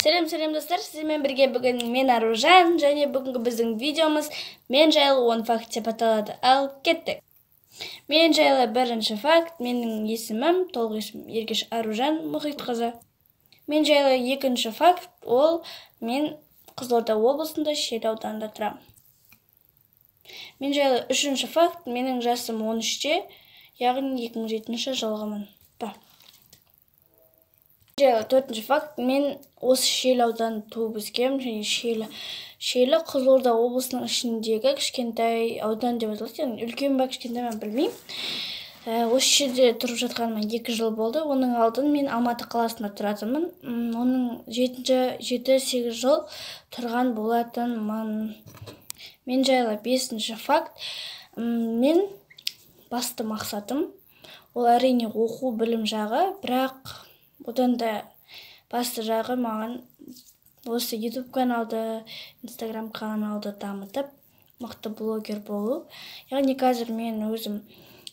Сәлем достар, сіздермен бірге бүгін мен Аружан, және бүгінгі біздің видеомыз мен жайлы 10 факт деп аталады. Ал кеттік. Мен жайлы бірінші факт, менің есімім, толық есімім Ергеш Аружан Мұхитқызы. Мен жайлы екінші факт, ол мен Қызылорда облысында Шет ауданында тұрамын. Мен жайлы үшінші факт, менің жасым 13-те, яғни 2007 жылғымын. Төртінші факт, мен осы Шел ауданы туып өскем, және Шелі Қызылорда облысының ішіндегі кішкентай аудан деп аталады. Яғни үлкен бе кішкентай ма білмеймін. Осы жерде тұрып жатқаныма 2 жыл болды. Оның алдын мен Алматы қаласында тұратынмын. Оның 7-8 жыл тұрған болатынмын. Мен жайлы 5-ші факт, мен басты мақсатым ол әрине оқу білім жағы, бірақ одан да басты жағы маған осы YouTube каналды, Instagram каналды дамытып, мықты блогер болу. Яғни қазір мен өзім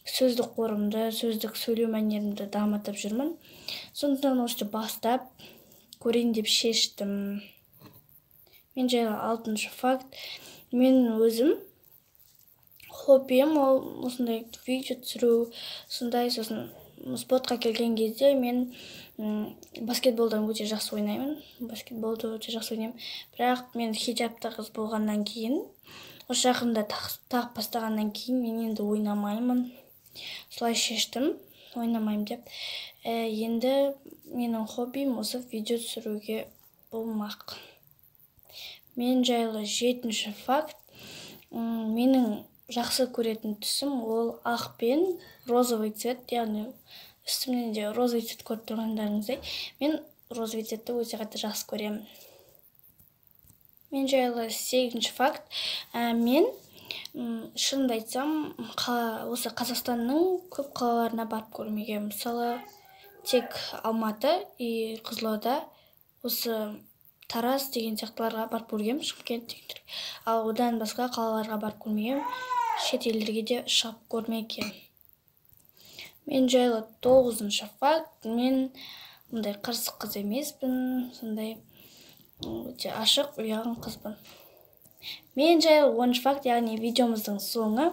сөздік қорымды, сөздік сөйлеу мәнерімді дамытып жүрмін. Сондықтан осы бастап көрейін деп шештім. Мен жайлы 6-шы факт, мен өзім хоббиім ол осындай видео түсіру, сондай. Сосын спортқа келген кезде мен баскетболдан өте жақсы ойнаймын. Бірақ мен хиджабты қыз болғаннан кейін, осы жақында тағып бастағаннан кейін мен енді ойнамаймын. Солай шештім, ойнамаймын деп. Енді менің хоббиім осы видео түсіруге болмақ. Мен жайлы 7-ші факт, менің жақсы көретін түсім ол ақ пен розовый цвет, яғни үстімнен де розовый цвет көріп тұрғандарыңыздай, мен розовый цветті өте қатты жақсы көремін. Мен жайлы 8-ші факт, мен шынымды айтсам, осы Қазақстанның көп қалаларына барып көрмегенмін. Мысалы, тек Алматы и Қызылорда, осы Тараз деген сияқтыларға барып көргенмін, Шымкент деген. Ал одан басқа қалаларға барып көрмегенмін, шет елдерге де шығып көрмегенмін. Мен жайлы 9-шы факт, мен мұндай қырсық қыз емеспін, сондай өте ашық, ұяғын қызбын. Мен жайлы 10-шы факт, яғни видеомыздың соңы.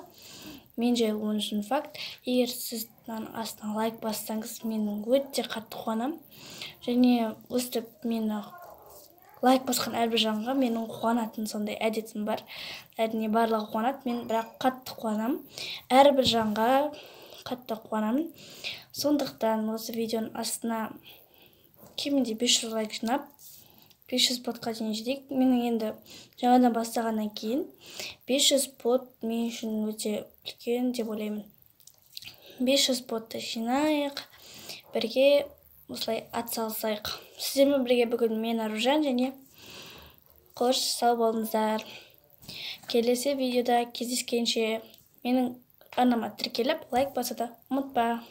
Мен жайлы 10-шы факт, егер сіз астына лайк бассаңыз, мен өте қатты қуанам. Және өстіп мені лайк басқан әрбір жанға менің қуанатын сондай әдетім бар. Әрине барлығы қуанады, мен бірақ қатты қуанам. Әрбір жанға қатты қуанамын. Сондықтан осы видеоның астына кемінде 500 лайк жинап, 500 подқа дейін жетейік. Менің енді жаңадан бастағаннан кейін 500 под мен үшін өте үлкен деп ойлаймын. 500 подты жинайық, бірге осылай атсалысайық. Сіздермен бірге бүгін мен Аружан және қош сау болыңыздар. Келесі видеода кездескенше менің арнама тіркеліп, лайк басуды ұмытпа.